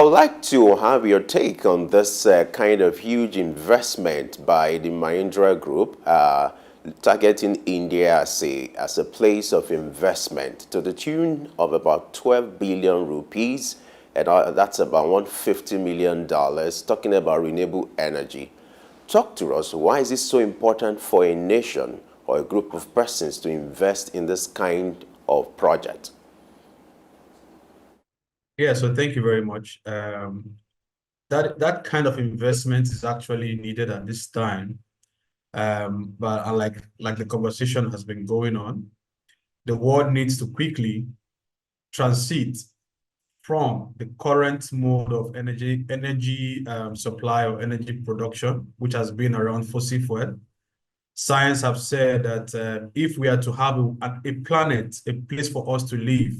would like to have your take on this kind of huge investment by the Mahindra Group, targeting India as a place of investment to the tune of about 12 billion rupees, and that's about $150 million, talking about renewable energy. Talk to us, why is it so important for a nation or a group of persons to invest in this kind of project? Yeah, so thank you very much. That kind of investment is actually needed at this time. But like the conversation has been going on, the world needs to quickly transit from the current mode of energy supply or energy production, which has been around fossil fuel. Science have said that if we are to have a planet, a place for us to live,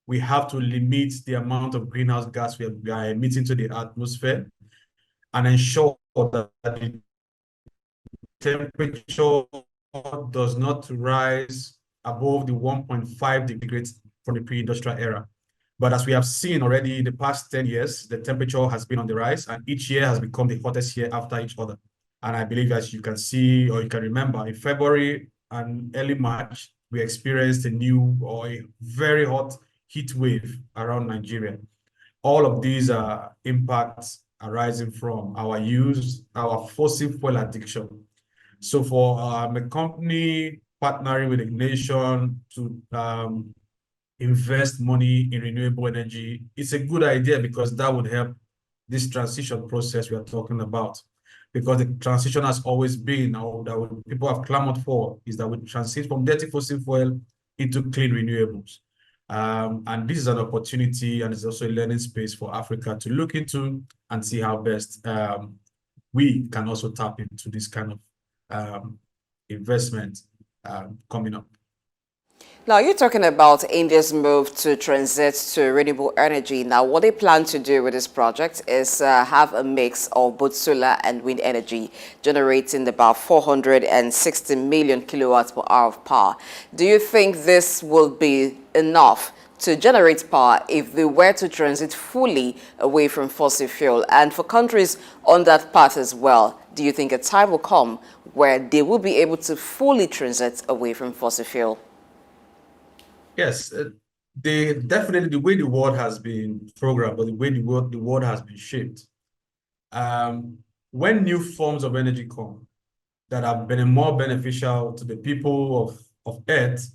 we have to limit the amount of greenhouse gas we are emitting to the atmosphere and ensure that the temperature does not rise above the 1.5 degrees from the pre-industrial era. But as we have seen already in the past 10 years, the temperature has been on the rise, and each year has become the hottest year after each other. And I believe, as you can see, or you can remember, in February and early March, we experienced a new or a very hot heat wave around Nigeria. All of these are impacts arising from our fossil fuel addiction. So for a company partnering with a nation to invest money in renewable energy, it's a good idea because that would help this transition process we are talking about. Because the transition has always been, or that people have clamored for, is that we transit from dirty fossil fuel into clean renewables. And this is an opportunity, and it's also a learning space for Africa to look into and see how best we can also tap into this kind of investment coming up. Now, you're talking about India's move to transit to renewable energy. Now, what they plan to do with this project is have a mix of both solar and wind energy, generating about 460 million kilowatts per hour of power. Do you think this will be enough to generate power if they were to transit fully away from fossil fuel? And for countries on that path as well, do you think a time will come where they will be able to fully transit away from fossil fuel? Yes, definitely the way the world has been programmed, or the way the world has been shaped. When new forms of energy come that have been more beneficial to the people of Earth,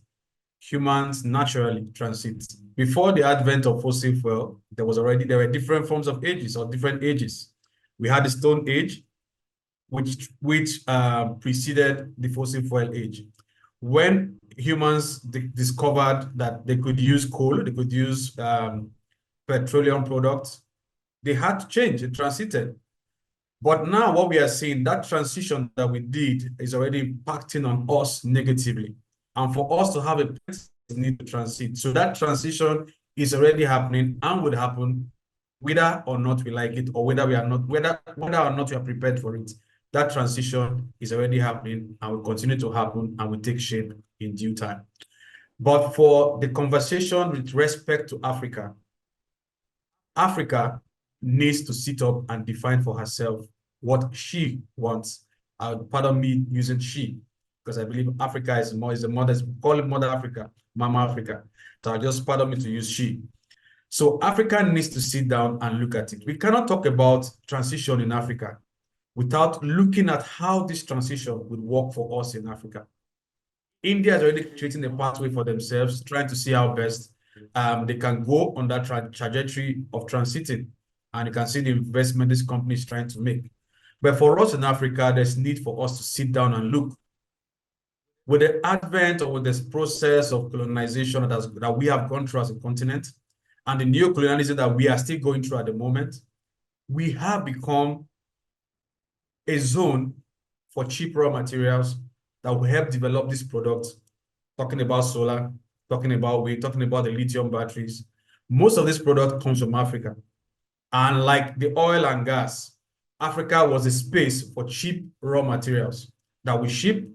humans naturally transit. Before the advent of fossil fuel, there were different forms of ages or different ages. We had the Stone Age, which preceded the fossil fuel age. When humans discovered that they could use coal, they could use petroleum products, they had to change, it transited. But now what we are seeing, that transition that we did is already impacting on us negatively. And for us to have a place, we need to transit. So that transition is already happening and would happen whether or not we like it, or whether or not we are prepared for it. That transition is already happening and will continue to happen and will take shape in due time. But for the conversation with respect to Africa, Africa needs to sit up and define for herself what she wants. Pardon me using she, because I believe Africa is a mother, call it Mother Africa, Mama Africa. So just pardon me to use she. So Africa needs to sit down and look at it. We cannot talk about transition in Africa without looking at how this transition would work for us in Africa. India is already creating a pathway for themselves, trying to see how best they can go on that trajectory of transiting. And you can see the investment this company is trying to make. But for us in Africa, there's need for us to sit down and look. With the advent or with this process of colonization that we have gone through as a continent, and the neo-colonialism that we are still going through at the moment, we have become a zone for cheap raw materials that will help develop these products, talking about solar, talking about wind, talking about the lithium batteries. Most of this product comes from Africa. And like the oil and gas, Africa was a space for cheap raw materials that we ship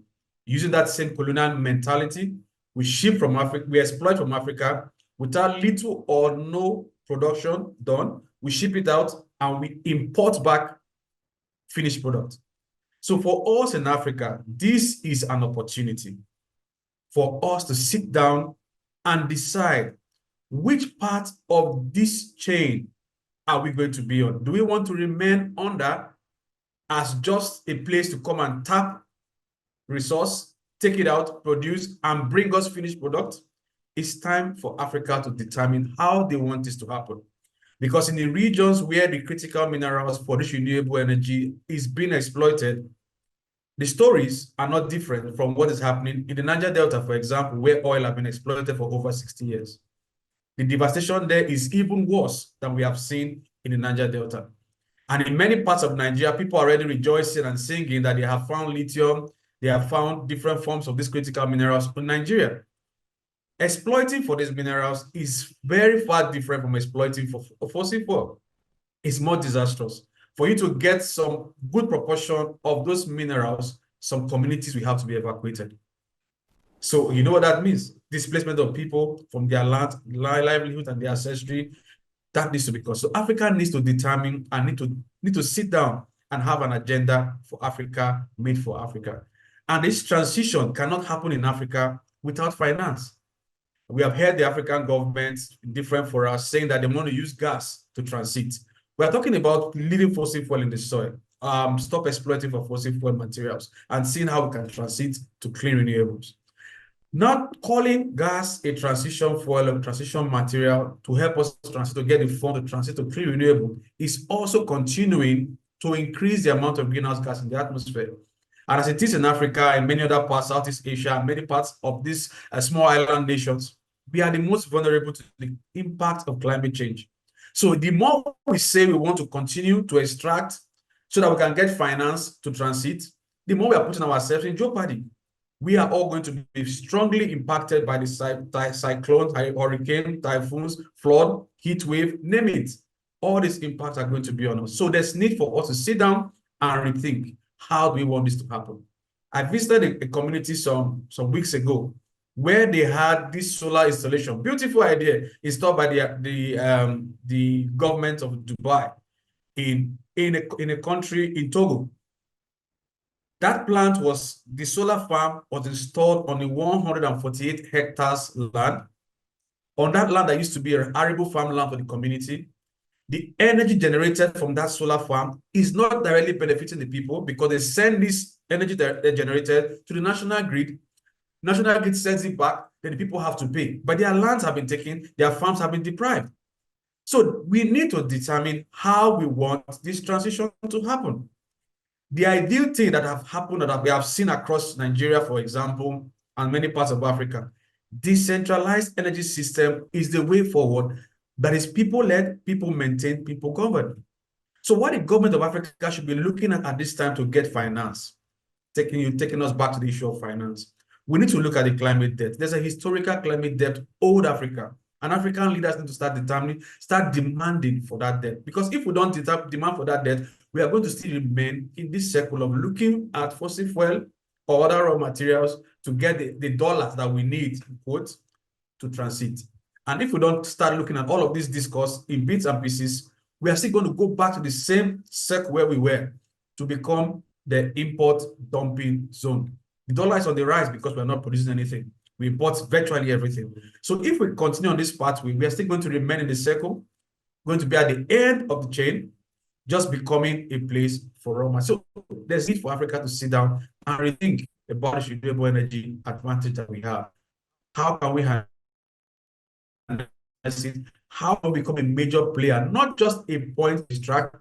using that same colonial mentality. We ship from Africa, we exploit from Africa without little or no production done, we ship it out, and we import back finished product. So for us in Africa, this is an opportunity for us to sit down and decide which part of this chain are we going to be on. Do we want to remain under as just a place to come and tap resource, take it out, produce, and bring us finished product? It's time for Africa to determine how they want this to happen. Because in the regions where the critical minerals for this renewable energy is being exploited, the stories are not different from what is happening in the Niger Delta, for example, where oil has been exploited for over 60 years. The devastation there is even worse than we have seen in the Niger Delta. And in many parts of Nigeria, people are already rejoicing and singing that they have found lithium, they have found different forms of these critical minerals in Nigeria. Exploiting for these minerals is very far different from exploiting for fossil fuel. It's more disastrous. For you to get some good proportion of those minerals, some communities will have to be evacuated. So you know what that means? Displacement of people from their land, livelihood, and their ancestry. That needs to be caused. So Africa needs to determine and need to sit down and have an agenda for Africa, made for Africa. And this transition cannot happen in Africa without finance. We have heard the African governments, different for us, saying that they want to use gas to transit. We are talking about leaving fossil fuel in the soil, stop exploiting for fossil fuel materials, and seeing how we can transit to clean renewables. Not calling gas a transition fuel or transition material to help us transit, to get the fund to transit to clean renewable, is also continuing to increase the amount of greenhouse gas in the atmosphere. And as it is in Africa and many other parts, Southeast Asia, and many parts of these small island nations, we are the most vulnerable to the impact of climate change. So the more we say we want to continue to extract so that we can get finance to transit, the more we are putting ourselves in jeopardy. We are all going to be strongly impacted by the cyclones, hurricane, typhoons, flood, heat wave, name it. All these impacts are going to be on us. So there's need for us to sit down and rethink, how do we want this to happen? I visited a community some weeks ago where they had this solar installation, beautiful idea, installed by the government of Dubai in a country in Togo. That plant the solar farm was installed on a 148 hectares land. On that land, there used to be an arable farmland for the community. The energy generated from that solar farm is not directly benefiting the people because they send this energy that they generated to the national grid. National grid sends it back, then the people have to pay. But their lands have been taken, their farms have been deprived. So we need to determine how we want this transition to happen. The ideal thing that have happened, that we have seen across Nigeria, for example, and many parts of Africa, decentralized energy system is the way forward. That is people-led, people maintain, people govern. So what the government of Africa should be looking at this time to get finance, taking us back to the issue of finance, we need to look at the climate debt. There's a historical climate debt owed Africa. And African leaders need to start demanding for that debt. Because if we don't demand for that debt, we are going to still remain in this circle of looking at fossil fuel or other raw materials to get the dollars that we need, quote, to transit. And if we don't start looking at all of this discourse in bits and pieces, we are still going to go back to the same circle where we were, to become the import dumping zone. The dollar is on the rise because we're not producing anything. We import virtually everything. So if we continue on this pathway, we are still going to remain in the circle, going to be at the end of the chain, just becoming a place for raw materials. So there's need for Africa to sit down and rethink about the renewable energy advantage that we have. How can we have it? How can we become a major player, not just a point extract?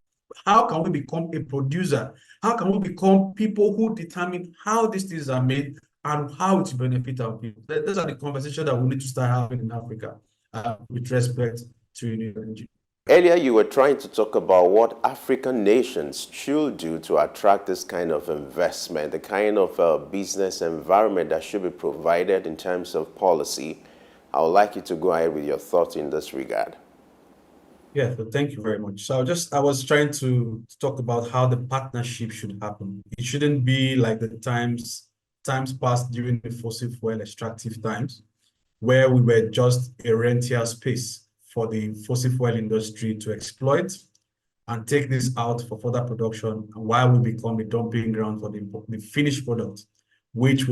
How can we become a producer? How can we become people who determine how these things are made and how to benefit our people? Those are the conversations that we need to start having in Africa with respect to renewable energy. Earlier, you were trying to talk about what African nations should do to attract this kind of investment, the kind of business environment that should be provided in terms of policy. I would like you to go ahead with your thoughts in this regard. Yeah, so thank you very much. So I was trying to talk about how the partnership should happen. It shouldn't be like the times past during the fossil fuel extractive times, where we were just a rentier space for the fossil fuel industry to exploit and take this out for further production, while we become a dumping ground for the finished product, which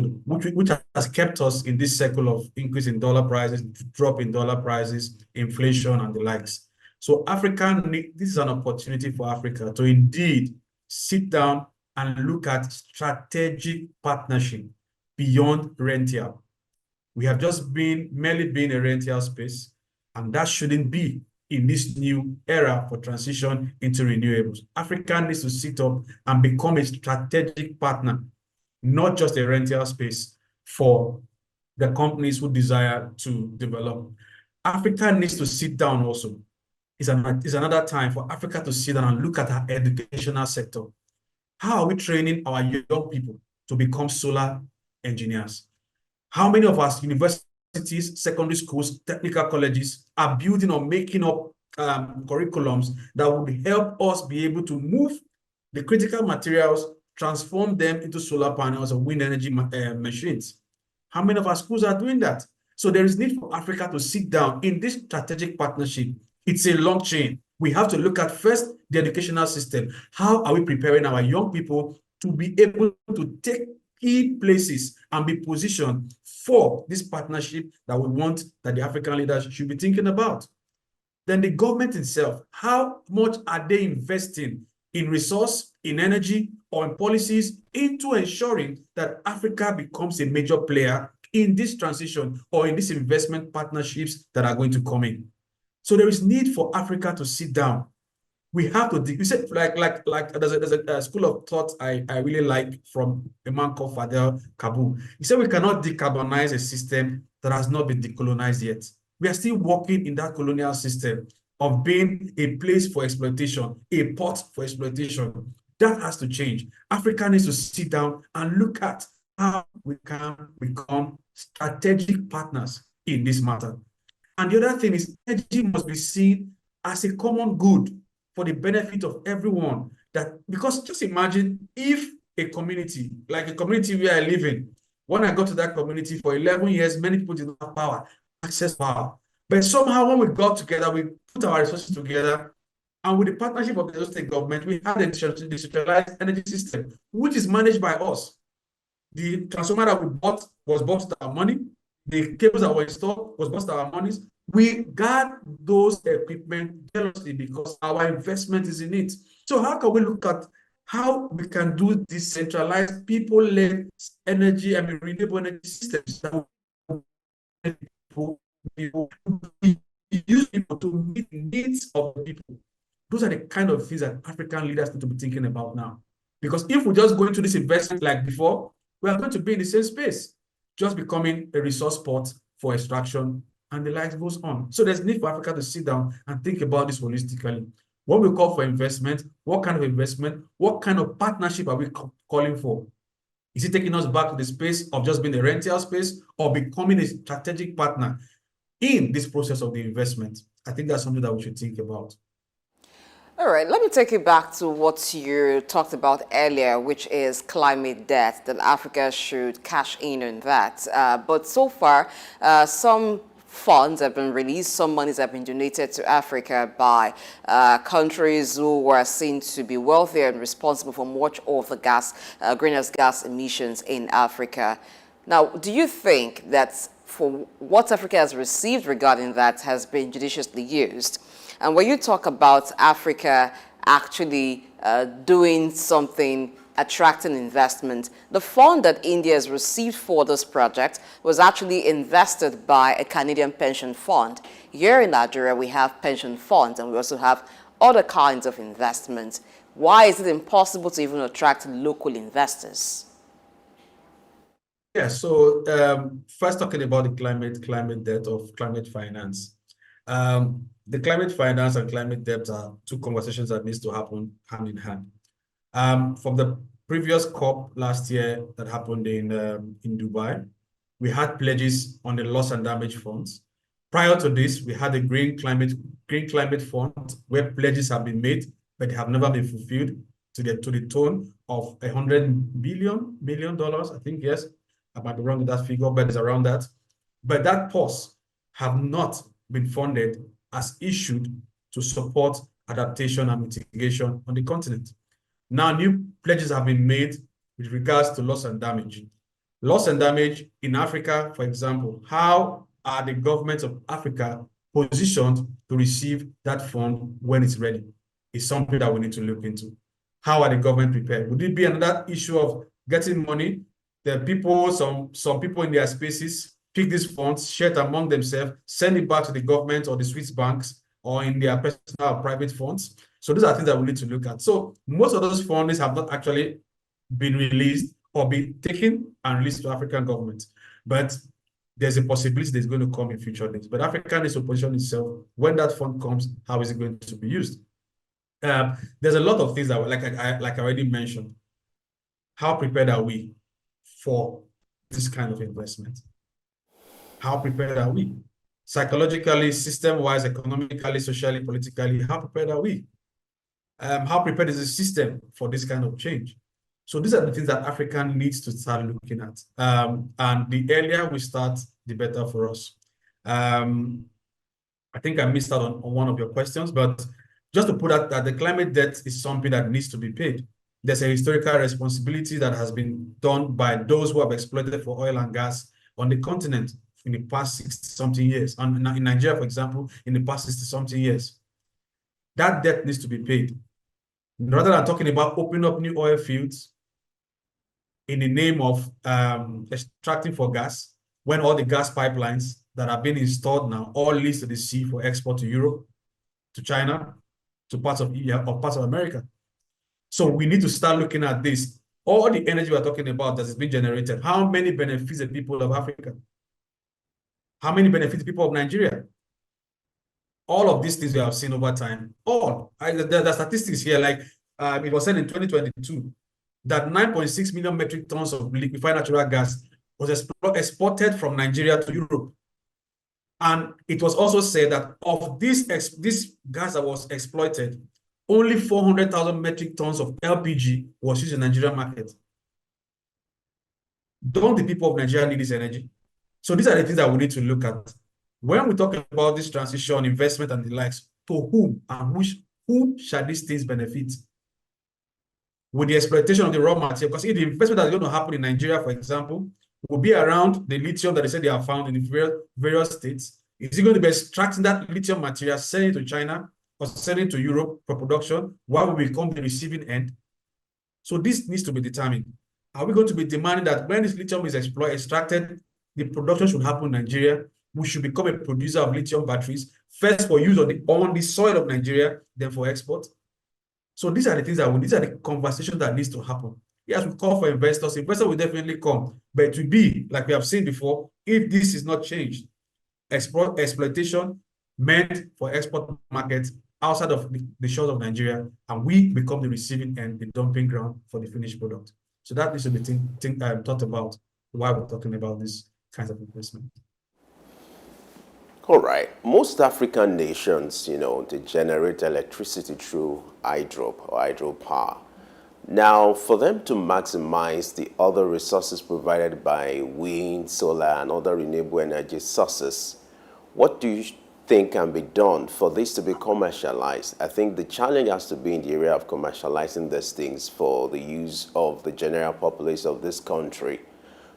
has kept us in this cycle of increase in dollar prices, drop in dollar prices, inflation, and the likes. So this is an opportunity for Africa to indeed sit down and look at strategic partnership beyond rental. We have just merely been a rental space, and that shouldn't be in this new era for transition into renewables. Africa needs to sit up and become a strategic partner, not just a rental space for the companies who desire to develop. Africa needs to sit down also. It's another time for Africa to sit down and look at our educational sector. How are we training our young people to become solar engineers? How many of us universities, secondary schools, technical colleges are building or making up curriculums that would help us be able to move the critical materials, transform them into solar panels or wind energy machines? How many of our schools are doing that? So there is need for Africa to sit down in this strategic partnership. It's a long chain. We have to look at first the educational system. How are we preparing our young people to be able to take key places and be positioned for this partnership that we want, that the African leaders should be thinking about? Then the government itself, how much are they investing in resource, in energy, or in policies into ensuring that Africa becomes a major player in this transition or in these investment partnerships that are going to come in? So there is need for Africa to sit down. We have to, you said, like there's a school of thought I really like from a man called Fadel Kabu. He said we cannot decarbonize a system that has not been decolonized yet. We are still working in that colonial system of being a place for exploitation, a port for exploitation. That has to change. Africa needs to sit down and look at how we can become strategic partners in this matter. And the other thing is, energy must be seen as a common good for the benefit of everyone. Because just imagine if a community, like a community where I live in, when I got to that community for 11 years, many people did not have power, access power. But somehow when we got together, we put our resources together, and with the partnership of the state government, we had a decentralized energy system, which is managed by us. The transformer that we bought was bought with our money. The cables that were installed was bought with our monies. We guard those equipment jealously because our investment is in it. So how can we look at how we can do decentralized people-led energy, renewable energy systems that use people to meet the needs of the people? Those are the kind of things that African leaders need to be thinking about now. Because if we just go into this investment like before, we are going to be in the same space, just becoming a resource port for extraction, and the light goes on. So there's need for Africa to sit down and think about this holistically. When we call for investment, what kind of investment, what kind of partnership are we calling for? Is it taking us back to the space of just being a rental space or becoming a strategic partner in this process of the investment? I think that's something that we should think about. All right, let me take you back to what you talked about earlier, which is climate debt, that Africa should cash in on that. But so far, some funds have been released, some monies have been donated to Africa by countries who were seen to be wealthier and responsible for much of the greenhouse gas emissions in Africa. Now, do you think that for what Africa has received regarding that has been judiciously used? And when you talk about Africa actually doing something, attracting investment, the fund that India has received for this project was actually invested by a Canadian pension fund. Here in Nigeria, we have pension funds and we also have other kinds of investments. Why is it impossible to even attract local investors? Yeah, so first talking about the climate debt of climate finance. The climate finance and climate debt are two conversations that needs to happen hand in hand. From the previous COP last year that happened in Dubai, we had pledges on the loss and damage funds. Prior to this, we had a green climate fund where pledges have been made, but they have never been fulfilled to the tune of $100 million, I think, yes. I might be wrong with that figure, but it's around that. But that pause have not been funded has issued to support adaptation and mitigation on the continent. Now, new pledges have been made with regards to loss and damage. Loss and damage in Africa, for example, how are the governments of Africa positioned to receive that fund when it's ready? Is something that we need to look into. How are the government prepared? Would it be another issue of getting money? The people, some people in their spaces pick these funds, share it among themselves, send it back to the government or the Swiss banks or in their personal or private funds. So these are things that we need to look at. So most of those funds have not actually been released or been taken and released to African governments. But there's a possibility that's going to come in future days. But Africa needs to position itself. When that fund comes, how is it going to be used? There's a lot of things that, like I already mentioned. How prepared are we for this kind of investment? How prepared are we? Psychologically, system-wise, economically, socially, politically, how prepared are we? How prepared is the system for this kind of change? So these are the things that Africa needs to start looking at. And the earlier we start, the better for us. I think I missed out on one of your questions, but just to put out that the climate debt is something that needs to be paid. There's a historical responsibility that has been done by those who have exploited for oil and gas on the continent in the past 60-something years. And in Nigeria, for example, in the past 60-something years. That debt needs to be paid. Rather than talking about opening up new oil fields in the name of extracting for gas, when all the gas pipelines that are being installed now all leads to the sea for export to Europe, to China, to parts of India or parts of America. So we need to start looking at this. All the energy we're talking about that is being generated, how many benefits the people of Africa? How many benefits the people of Nigeria? All of these things we have seen over time, the statistics here, like it was said in 2022, that 9.6 million metric tons of liquefied natural gas was exported from Nigeria to Europe. And it was also said that of this gas that was exploited, only 400,000 metric tons of LPG was used in the Nigerian market. Don't the people of Nigeria need this energy? So these are the things that we need to look at. When we talk about this transition, investment, and the likes, to whom and who shall these things benefit? With the exploitation of the raw material, because if the investment that is going to happen in Nigeria, for example, will be around the lithium that they said they have found in the various states. Is it going to be extracting that lithium material, selling it to China or selling it to Europe for production, while we become the receiving end? So this needs to be determined. Are we going to be demanding that when this lithium is extracted, the production should happen in Nigeria? We should become a producer of lithium batteries, first for use on the soil of Nigeria, then for export. So these are the things these are the conversations that needs to happen. Yes, we call for investors. Investors will definitely come, but it will be, like we have seen before, if this is not changed, exploitation meant for export markets outside of the shores of Nigeria, and we become the receiving end, the dumping ground for the finished product. So that needs to be thought about while we're talking about this kinds of investment. All right. Most African nations, they generate electricity through hydropower. Now, for them to maximize the other resources provided by wind, solar, and other renewable energy sources, what do you think can be done for this to be commercialized? I think the challenge has to be in the area of commercializing these things for the use of the general populace of this country.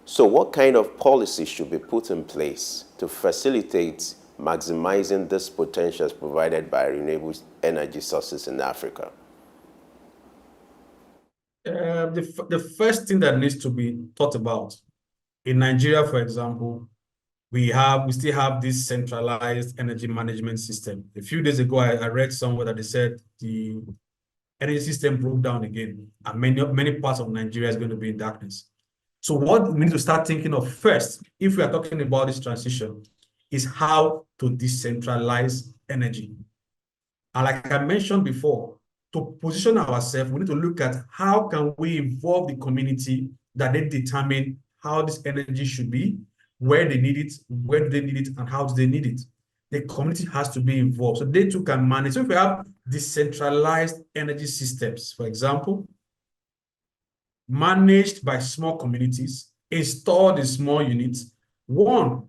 So what kind of policy should be put in place to facilitate maximizing this potentials provided by renewable energy sources in Africa? The first thing that needs to be thought about in Nigeria, for example, we still have this centralized energy management system. A few days ago, I read somewhere that they said the energy system broke down again, and many parts of Nigeria is going to be in darkness. So what we need to start thinking of first, if we are talking about this transition, is how to decentralize energy. And like I mentioned before, to position ourselves, we need to look at how can we involve the community that they determine how this energy should be, where they need it, where do they need it, and how do they need it. The community has to be involved so they too can manage. So if we have decentralized energy systems, for example, managed by small communities, installed in small units, one,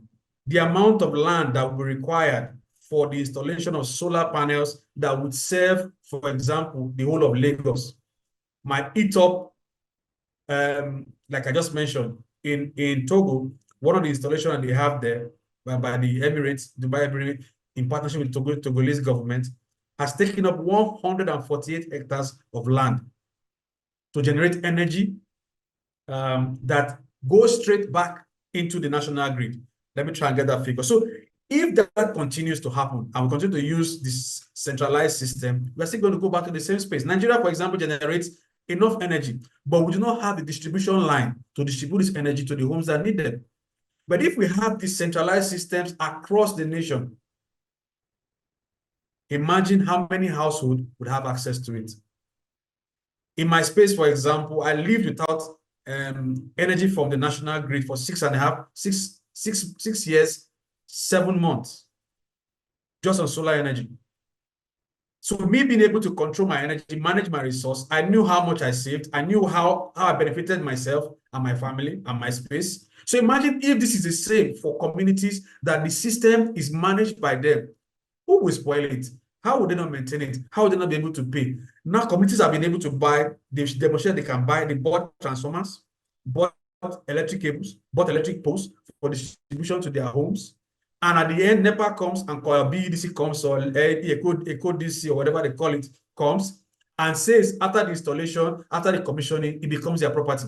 the amount of land that will be required for the installation of solar panels that would serve, for example, the whole of Lagos. Might eat up, like I just mentioned, in Togo, one of the installations that they have there by the Emirates, Dubai Emirates, in partnership with Togolese government, has taken up 148 hectares of land to generate energy that goes straight back into the national grid. Let me try and get that figure. So if that continues to happen and we continue to use this centralized system, we're still going to go back to the same space. Nigeria, for example, generates enough energy, but we do not have the distribution line to distribute this energy to the homes that need them. But if we have these centralized systems across the nation, imagine how many households would have access to it. In my space, for example, I lived without energy from the national grid for 6 years, 7 months, just on solar energy. So me being able to control my energy, manage my resource, I knew how much I saved. I knew how I benefited myself and my family and my space. So imagine if this is the same for communities, that the system is managed by them. Who will spoil it? How would they not maintain it? How would they not be able to pay? Now communities have been able to buy, they've demonstrated they can buy, they bought transformers, bought electric cables, bought electric poles for distribution to their homes. And at the end, NEPA comes and BEDC comes, or Eco DC or whatever they call it, comes and says after the installation, after the commissioning, it becomes their property.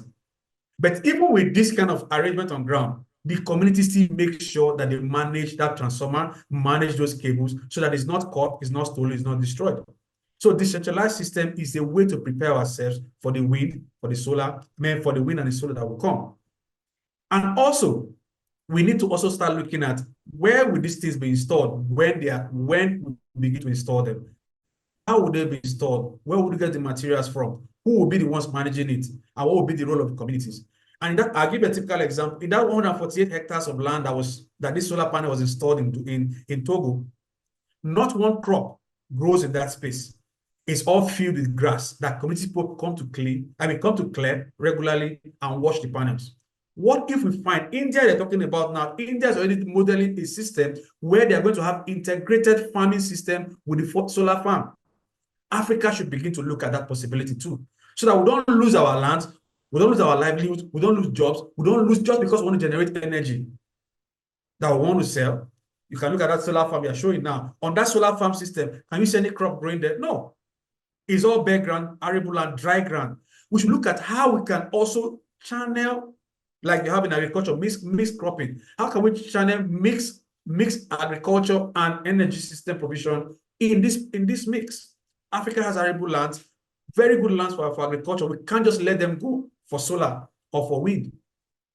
But even with this kind of arrangement on ground, the community still makes sure that they manage that transformer, manage those cables, so that it's not caught, it's not stolen, it's not destroyed. So the decentralized system is a way to prepare ourselves for the wind, for the solar, for the wind and the solar that will come. And also, we need to also start looking at where will these things be installed when we begin to install them. How would they be installed? Where would we get the materials from? Who will be the ones managing it? And what will be the role of the communities? And that, I'll give a typical example. In that 148 hectares of land that this solar panel was installed in Togo, not one crop grows in that space. It's all filled with grass that community people come to clear regularly and wash the panels. What if we find India, they're talking about now, India is already modeling a system where they're going to have integrated farming system with the solar farm. Africa should begin to look at that possibility too, so that we don't lose our lands, we don't lose our livelihoods, we don't lose jobs, we don't lose just because we want to generate energy that we want to sell. You can look at that solar farm you're showing now. On that solar farm system, can you see any crop growing there? No. It's all bare ground, arable land, dry ground. We should look at how we can also channel, like you have in agriculture, mixed cropping. How can we channel mix agriculture and energy system provision in this mix? Africa has arable lands, very good lands for agriculture. We can't just let them go for solar or for wind.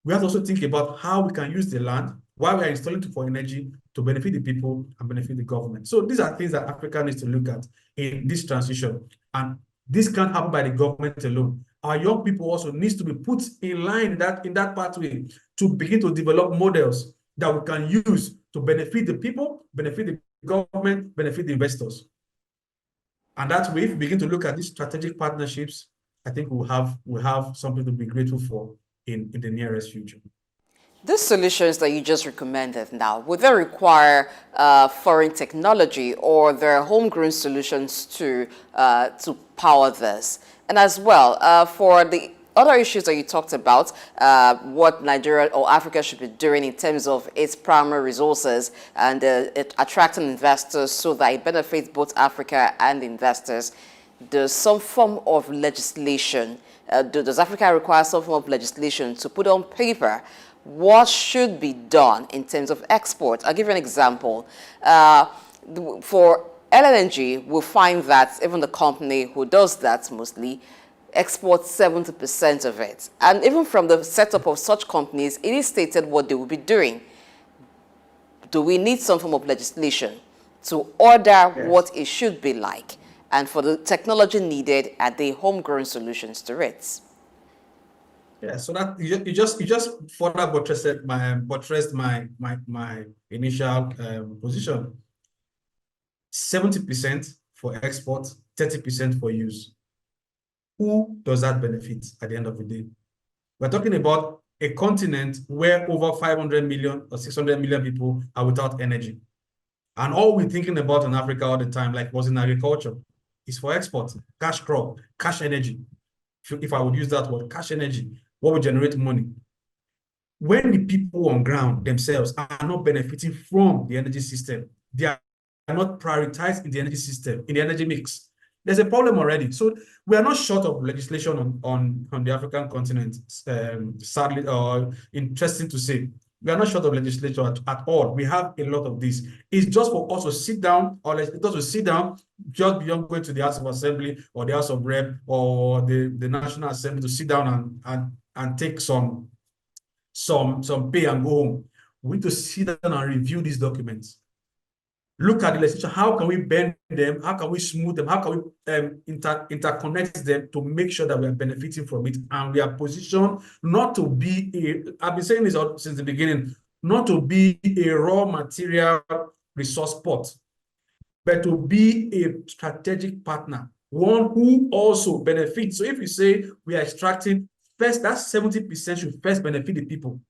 We have to also think about how we can use the land while we are installing it for energy to benefit the people and benefit the government. So these are things that Africa needs to look at in this transition. And this can't happen by the government alone. Our young people also needs to be put in line in that pathway to begin to develop models that we can use to benefit the people, benefit the government, benefit the investors. And that way, if we begin to look at these strategic partnerships, I think we'll have something to be grateful for in the nearest future. These solutions that you just recommended now, would they require foreign technology, or there are homegrown solutions to power this? And as well, for the other issues that you talked about, what Nigeria or Africa should be doing in terms of its primary resources and attracting investors so that it benefits both Africa and investors, does some form of legislation, does Africa require some form of legislation to put on paper what should be done in terms of export? I'll give you an example. For LNG, we'll find that even the company who does that mostly exports 70% of it. And even from the setup of such companies, it is stated what they will be doing. Do we need some form of legislation to order what it should be like? And for the technology needed, are they homegrown solutions to it? Yeah, so that you just further buttressed my initial position. 70% for export, 30% for use. Who does that benefit at the end of the day? We're talking about a continent where over 500 million or 600 million people are without energy. And all we're thinking about in Africa all the time, like was in agriculture, is for export, cash crop, cash energy. If I would use that word, cash energy, what would generate money? When the people on ground themselves are not benefiting from the energy system, they are not prioritized in the energy system, in the energy mix, there's a problem already. So we are not short of legislation on the African continent, sadly, or interesting to say. We are not short of legislation at all. We have a lot of this. It's just for us to sit down, or legislators to sit down, just beyond going to the House of Assembly or the House of Rep or the National Assembly, to sit down and take some pay and go home. We need to sit down and review these documents. Look at the legislation. How can we bend them? How can we smooth them? How can we interconnect them to make sure that we are benefiting from it? And we are positioned not to be I've been saying this since the beginning, not to be a raw material resource pot, but to be a strategic partner, one who also benefits. So if you say we are extracting, first, that 70% should first benefit the people.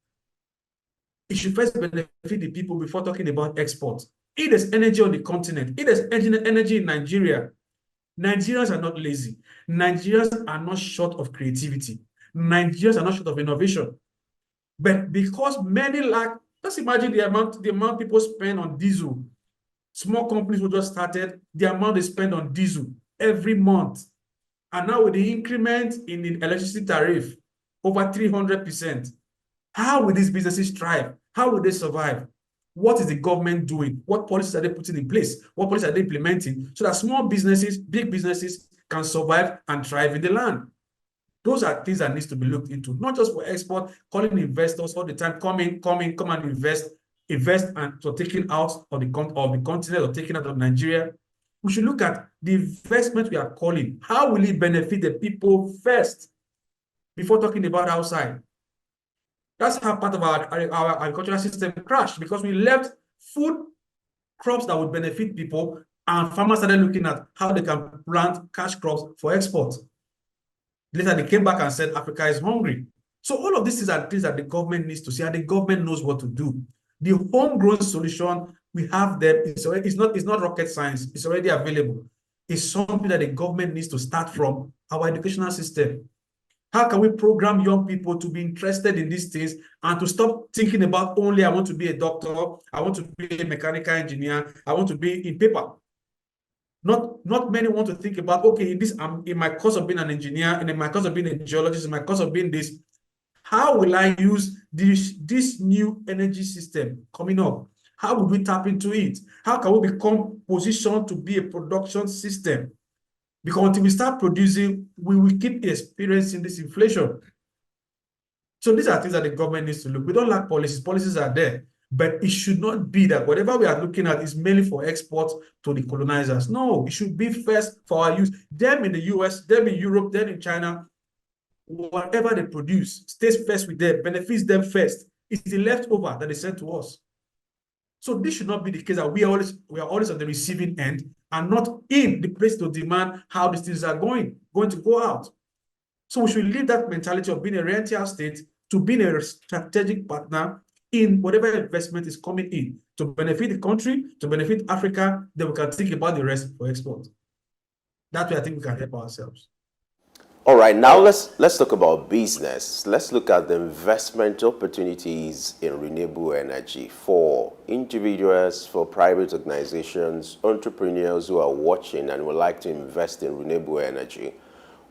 It should first benefit the people before talking about export. If there's energy on the continent, if there's energy in Nigeria, Nigerians are not lazy. Nigerians are not short of creativity. Nigerians are not short of innovation. But because many lack, just imagine the amount people spend on diesel. Small companies who just started, the amount they spend on diesel every month. And now with the increment in the electricity tariff, over 300%, how will these businesses thrive? How will they survive? What is the government doing? What policies are they putting in place? What policies are they implementing so that small businesses, big businesses can survive and thrive in the land? Those are things that needs to be looked into, not just for export, calling investors all the time, come and invest and so taking out of the continent or taking out of Nigeria. We should look at the investment we are calling. How will it benefit the people first before talking about outside? That's how part of our agricultural system crashed, because we left food crops that would benefit people, and farmers started looking at how they can plant cash crops for export. Later, they came back and said Africa is hungry. So all of these are things that the government needs to see, and the government knows what to do. The homegrown solution, we have them. It's not rocket science. It's already available. It's something that the government needs to start from our educational system. How can we program young people to be interested in these things and to stop thinking about only, I want to be a doctor, I want to be a mechanical engineer, I want to be in paper. Not many want to think about, okay, in my course of being an engineer, and in my course of being a geologist, in my course of being this, how will I use this new energy system coming up? How will we tap into it? How can we become positioned to be a production system? Because until we start producing, we will keep experiencing this inflation. So these are things that the government needs to look. We don't lack policies. Policies are there. But it should not be that whatever we are looking at is mainly for export to the colonizers. No, it should be first for our use. Them in the US, them in Europe, them in China, whatever they produce stays first with them, benefits them first. It's the leftover that they send to us. So this should not be the case, that we are always on the receiving end and not in the place to demand how these things are going to go out. So we should leave that mentality of being a rentier state to being a strategic partner in whatever investment is coming in to benefit the country, to benefit Africa. Then we can think about the rest for export. That way, I think we can help ourselves. All right, now let's talk about business. Let's look at the investment opportunities in renewable energy for individuals, for private organizations, entrepreneurs who are watching and would like to invest in renewable energy.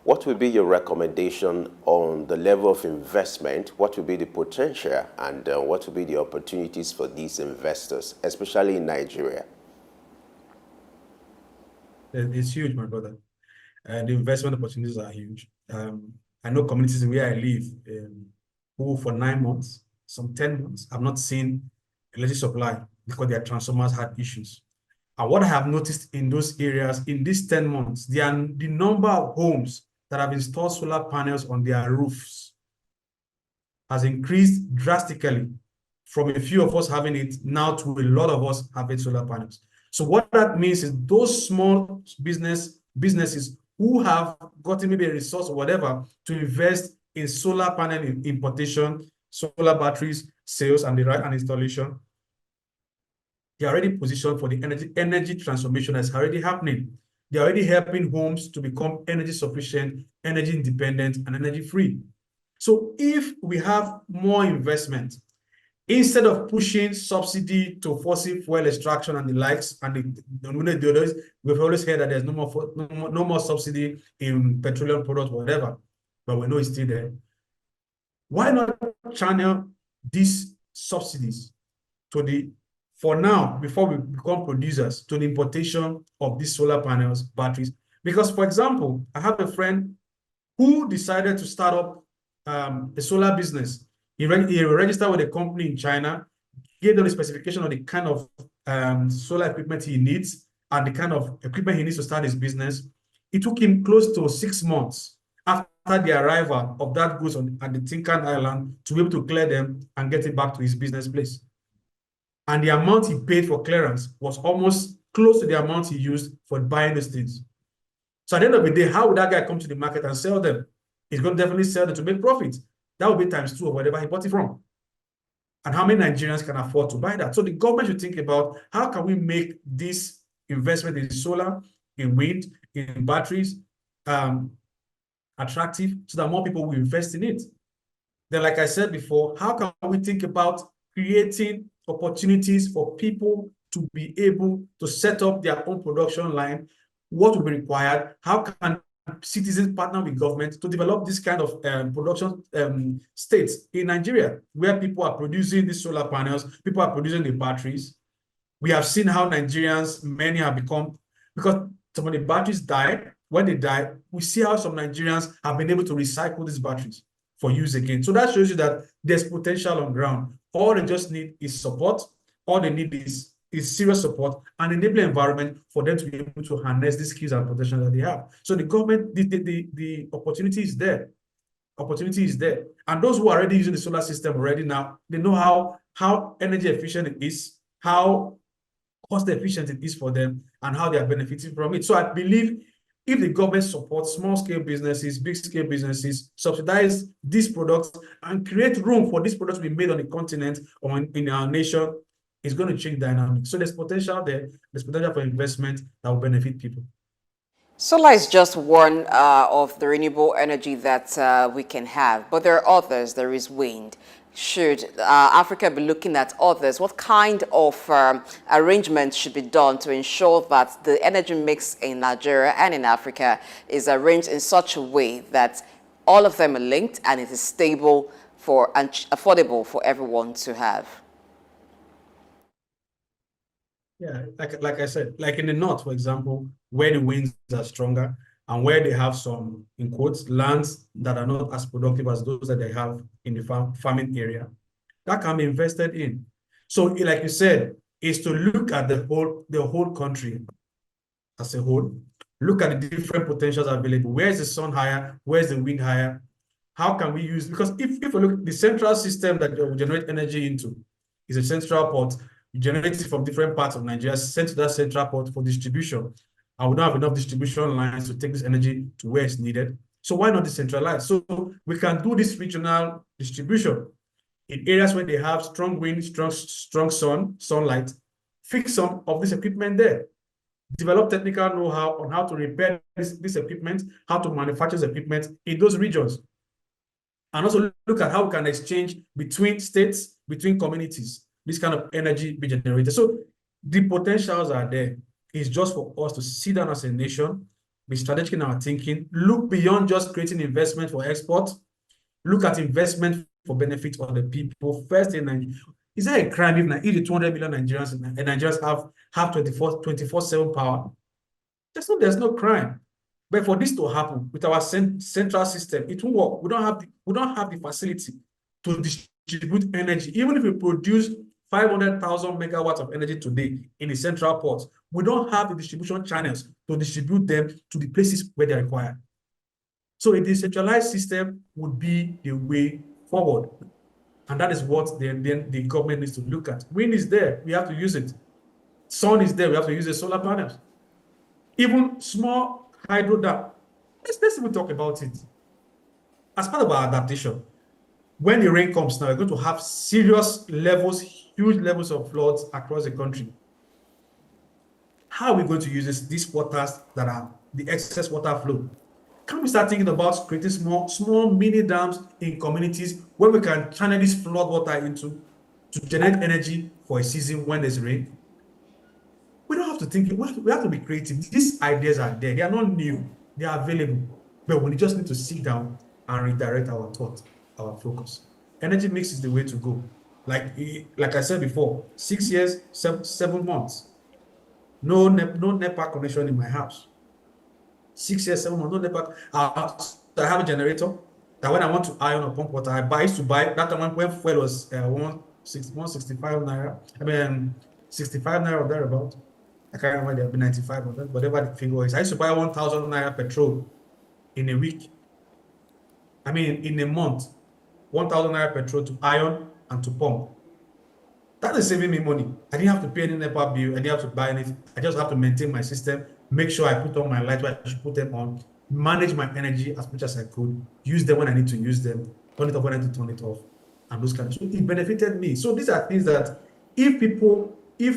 What would be your recommendation on the level of investment? What would be the potential, and what would be the opportunities for these investors, especially in Nigeria? It's huge, my brother. The investment opportunities are huge. I know communities where I live who for 9 months, some 10 months, have not seen electricity supply because their transformers had issues. And what I have noticed in those areas in these 10 months, the number of homes that have installed solar panels on their roofs has increased drastically, from a few of us having it now to a lot of us having solar panels. So what that means is those small businesses who have gotten maybe a resource or whatever to invest in solar panel importation, solar batteries, sales, and installation, They're already positioned for the energy transformation that's already happening. They're already helping homes to become energy sufficient, energy independent, and energy free. So if we have more investment, instead of pushing subsidy to fossil fuel extraction and the likes, and we've always heard that there's no more subsidy in petroleum products, whatever, but we know it's still there. Why not channel these subsidies to the, for now, before we become producers, to the importation of these solar panels, batteries? Because, for example, I have a friend who decided to start up a solar business. He registered with a company in China, gave them the specification of the kind of solar equipment he needs and the kind of equipment he needs to start his business. It took him close to 6 months after the arrival of that goods at the Tinkan Island to be able to clear them and get it back to his business place. And the amount he paid for clearance was almost close to the amount he used for buying those things. So at the end of the day, how would that guy come to the market and sell them? He's going to definitely sell them to make profit. That would be ×2 of whatever he bought it from. And how many Nigerians can afford to buy that? So the government should think about how can we make this investment in solar, in wind, in batteries attractive so that more people will invest in it. Then, like I said before, how can we think about creating opportunities for people to be able to set up their own production line? What will be required? How can citizens partner with government to develop this kind of production states in Nigeria, where people are producing these solar panels, people are producing the batteries? We have seen how Nigerians, many have become, because some of the batteries die. When they die, we see how some Nigerians have been able to recycle these batteries for use again. So that shows you that there's potential on ground. All they just need is support. All they need is serious support and enabling environment for them to be able to harness the skills and potential that they have. So the government, the opportunity is there. Opportunity is there. And those who are already using the solar system already now, they know how energy efficient it is, how cost efficient it is for them, and how they are benefiting from it. So I believe if the government supports small-scale businesses, big-scale businesses, subsidize these products, and create room for these products to be made on the continent or in our nation, it's going to change dynamics. So there's potential there. There's potential for investment that will benefit people. Solar is just one of the renewable energy that we can have, but there are others. There is wind. Should Africa be looking at others? What kind of arrangements should be done to ensure that the energy mix in Nigeria and in Africa is arranged in such a way that all of them are linked and it is stable and affordable for everyone to have? Yeah, like I said, like in the north, for example, where the winds are stronger and where they have some, in quotes, lands that are not as productive as those that they have in the farming area, that can be invested in. So, like you said, is to look at the whole country as a whole, look at the different potentials available. Where is the sun higher? Where is the wind higher? How can we use, because if you look, the central system that we generate energy into is a central port. You generate it from different parts of Nigeria, sent to that central port for distribution. And we don't have enough distribution lines to take this energy to where it's needed. So why not decentralize? So we can do this regional distribution in areas where they have strong wind, strong sunlight, fix some of this equipment there. Develop technical know-how on how to repair this equipment, how to manufacture this equipment in those regions. And also look at how we can exchange between states, between communities, this kind of energy be generated. So the potentials are there. It's just for us to sit down as a nation, be strategic in our thinking, look beyond just creating investment for export, look at investment for benefit of the people. First in Nigeria, is there a crime if the 200 million Nigerians have 24/7 power? There's no crime. But for this to happen with our central system, it won't work. We don't have the facility to distribute energy. Even if we produce 500,000 megawatts of energy today in the central ports, we don't have the distribution channels to distribute them to the places where they're required. So a decentralized system would be the way forward. And that is what then the government needs to look at. Wind is there, we have to use it. Sun is there, we have to use the solar panels. Even small hydro dam. Let's even talk about it. As part of our adaptation, when the rain comes now, we're going to have serious levels, huge levels of floods across the country. how are we going to use these waters that are the excess water flow? Can we start thinking about creating small mini dams in communities where we can channel this flood water into to generate energy for a season when there's rain? We don't have to think, we have to be creative. These ideas are there. They are not new. They are available. But we just need to sit down and redirect our thought, our focus. Energy mix is the way to go. Like I said before, 6 years, 7 months. No NEPA connection in my house. 6 years, 7 months, no NEPA. I have a generator that when I want to iron or pump water, I used to buy that time when fuel was 165 naira. I mean, 65 naira or thereabout. I can't remember, there'll be 95 or whatever the figure is. I used to buy 1,000 naira petrol in a week. I mean, in a month, 1,000 naira petrol to iron and to pump. That is saving me money. I didn't have to pay any NEPA bill. I didn't have to buy anything. I just have to maintain my system, make sure I put on my lights when I should put them on, manage my energy as much as I could, use them when I need to use them, turn it off when I need to turn it off, and those kind of. So it benefited me. So these are things that if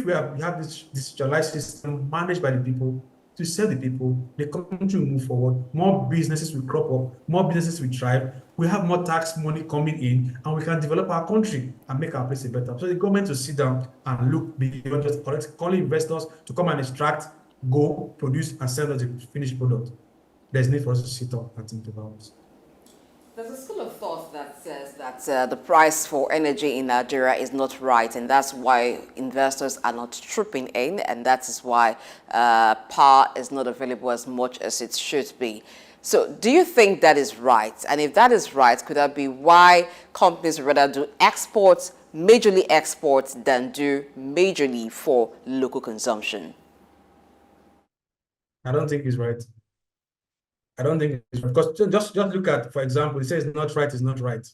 we have this decentralized system managed by the people to serve the people, the country will move forward, more businesses will crop up, more businesses will thrive, we have more tax money coming in, and we can develop our country and make our place better. So the government to sit down and look beyond just calling investors to come and extract, go, produce, and sell us the finished product. There's need for us to sit up and think about it. There's a school of thought that says that the price for energy in Nigeria is not right, and that's why investors are not trooping in, and that is why power is not available as much as it should be. So do you think that is right? And if that is right, could that be why companies rather do exports, majorly exports, than do majorly for local consumption? I don't think it's right. I don't think it's right. Because just look at, for example, it says not right is not right.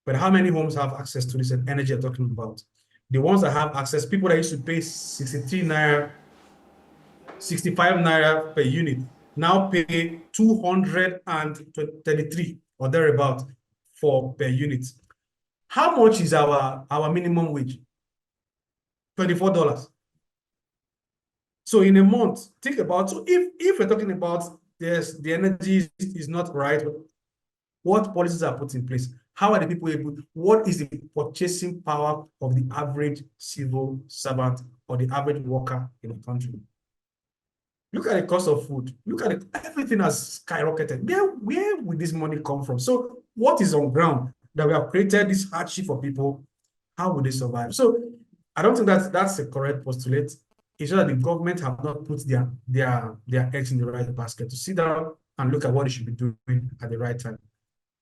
But how many homes have access to this energy you're talking about? The ones that have access, people that used to pay 63 naira, 65 naira per unit, now pay 233 or thereabout per unit. How much is our minimum wage? $24. So in a month, think about, so if we're talking about the energy is not right, what policies are put in place? How are the people able, what is the purchasing power of the average civil servant or the average worker in the country? Look at the cost of food. Look at it, everything has skyrocketed. Where would this money come from? So what is on ground that we have created this hardship for people? How would they survive? So I don't think that's a correct postulate. It's just that the government have not put their eggs in the right basket to sit down and look at what they should be doing at the right time.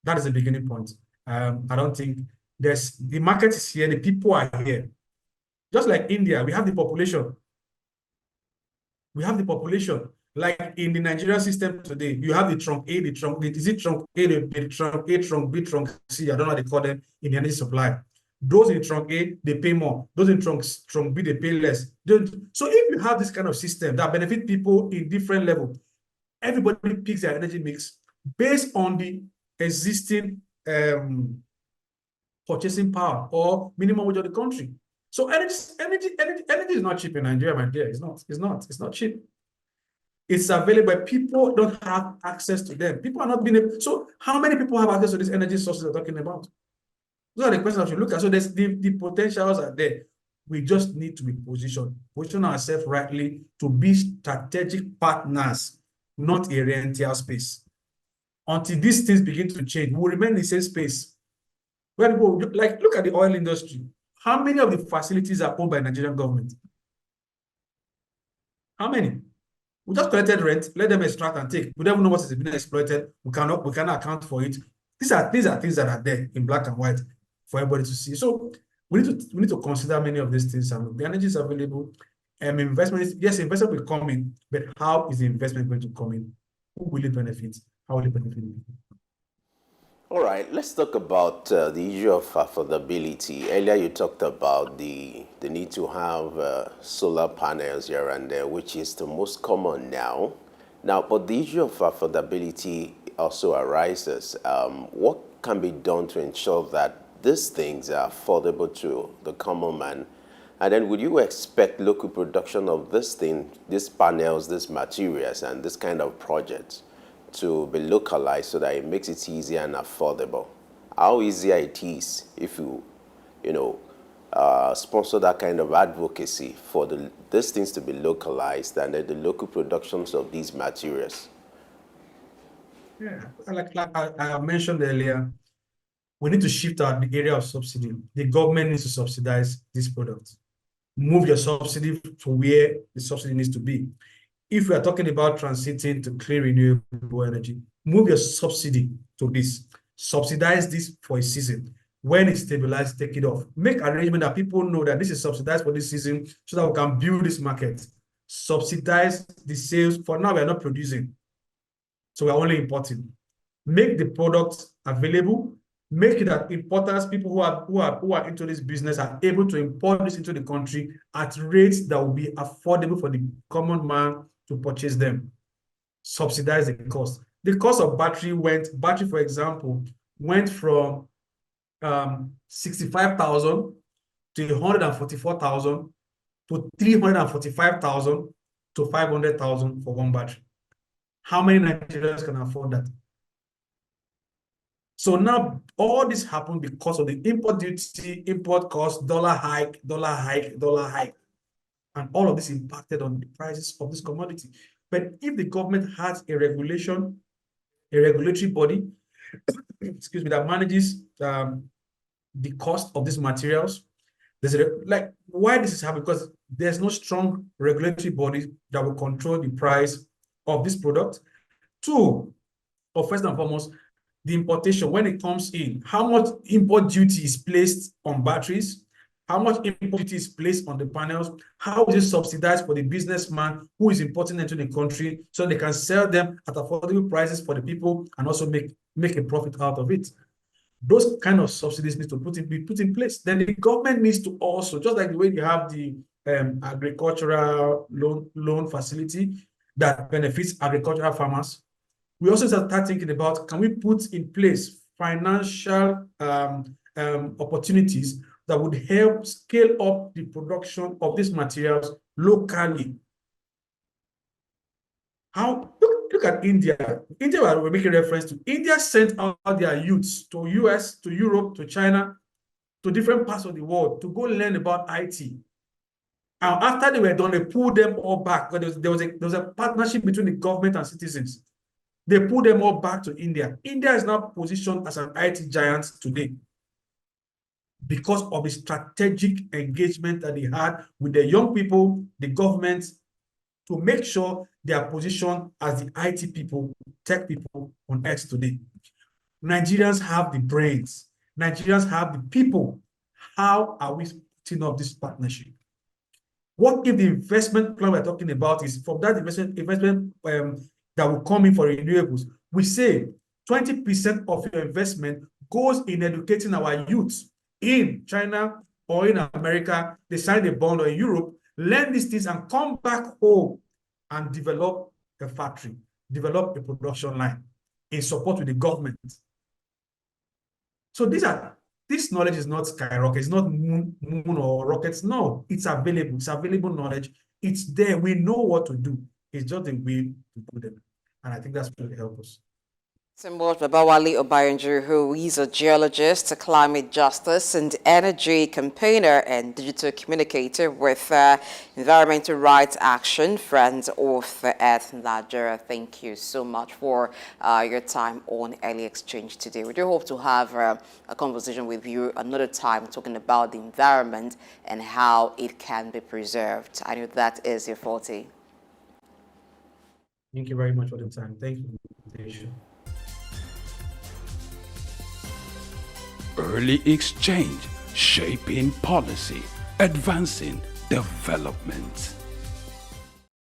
That is the beginning point. I don't think the market is here, the people are here. Just like India, we have the population. We have the population. Like in the Nigerian system today, you have the trunk A, is it trunk A, the trunk A, trunk B, trunk C, I don't know how they call them in the energy supply. Those in trunk A, they pay more. Those in trunk B, they pay less. So if you have this kind of system that benefit people in different levels, everybody picks their energy mix based on the existing purchasing power or minimum wage of the country. So energy is not cheap in Nigeria, my dear. It's not cheap. It's available, but people don't have access to them. People are not being able. So how many people have access to these energy sources we're talking about? Those are the questions I should look at. So there's the potentials are there. We just need to be position ourselves rightly to be strategic partners, not a rental space. Until these things begin to change, we'll remain in the same space. Where people, like, look at the oil industry. How many of the facilities are owned by the Nigerian government? How many? We just collected rent, let them extract and take. We don't even know what is being exploited. We cannot account for it. These are things that are there in black and white for everybody to see. So we need to consider many of these things. And the energy is available. Investment investment will come in, but how is the investment going to come in? Who will it benefit? How will it benefit people? All right, let's talk about the issue of affordability. Earlier, you talked about the need to have solar panels here and there, which is the most common now. But the issue of affordability also arises. What can be done to ensure that these things are affordable to the common man And then would you expect local production of this thing, these panels, these materials, and this kind of projects to be localized so that it makes it easier and affordable? How easier it is if sponsor that kind of advocacy for these things to be localized and the local productions of these materials? Yeah, like I mentioned earlier, we need to shift the area of subsidy. The government needs to subsidize this product. Move your subsidy to where the subsidy needs to be. If we are talking about transiting to clean renewable energy, move your subsidy to this. Subsidize this for a season. When it's stabilized, take it off. Make arrangement that people know that this is subsidized for this season so that we can build this market. Subsidize the sales. For now, we are not producing, so we are only importing. Make the product available. Make it that importers, people who are into this business, are able to import this into the country at rates that will be affordable for the common man to purchase them. Subsidize the cost. The cost of battery, for example, went from 65,000 to 144,000 to 345,000 to 500,000 for one battery. How many Nigerians can afford that? So now all this happened because of the import duty, import cost, dollar hike, dollar hike, dollar hike. And all of this impacted on the prices of this commodity. But if the government has a regulatory body, excuse me, that manages the cost of these materials, why this is happening? Because there's no strong regulatory body that will control the price of this product. Two, or first and foremost, the importation, when it comes in, how much import duty is placed on batteries, how much import duty is placed on the panels, how is it subsidized for the businessman who is importing into the country so they can sell them at affordable prices for the people and also make a profit out of it. Those kind of subsidies need to be put in place. Then the government needs to also, just like the way you have the agricultural loan facility that benefits agricultural farmers, we also start thinking about, can we put in place financial opportunities that would help scale up the production of these materials locally? Look at India. India, we're making reference to. India sent out their youths to US, to Europe, to China, to different parts of the world to go learn about IT. And after they were done, they pulled them all back. There was a partnership between the government and citizens. They pulled them all back to India. India is now positioned as an IT giant today because of the strategic engagement that they had with the young people, the government, to make sure they are positioned as the IT people, tech people on Earth today. Nigerians have the brains. Nigerians have the people. How are we putting up this partnership? What if the investment plan we're talking about is from that investment that will come in for renewables? We say 20% of your investment goes in educating our youth in China or in America. They sign a bond, or in Europe, learn these things and come back home and develop a factory, develop a production line in support with the government. So this knowledge is not skyrocket, it's not moon or rockets. No, it's available. It's available knowledge. It's there. We know what to do. It's just the way to do them. And I think that's going to help us. Babawale Obayanju, who is a geologist, a climate justice and energy campaigner and digital communicator with Environmental Rights Action, Friends of the Earth Nigeria. Thank you so much for your time on Early Exchange today. We do hope to have a conversation with you another time talking about the environment and how it can be preserved. I know that is your forte. Thank you very much for the time. Thank you for the invitation. Early Exchange, shaping policy, advancing development.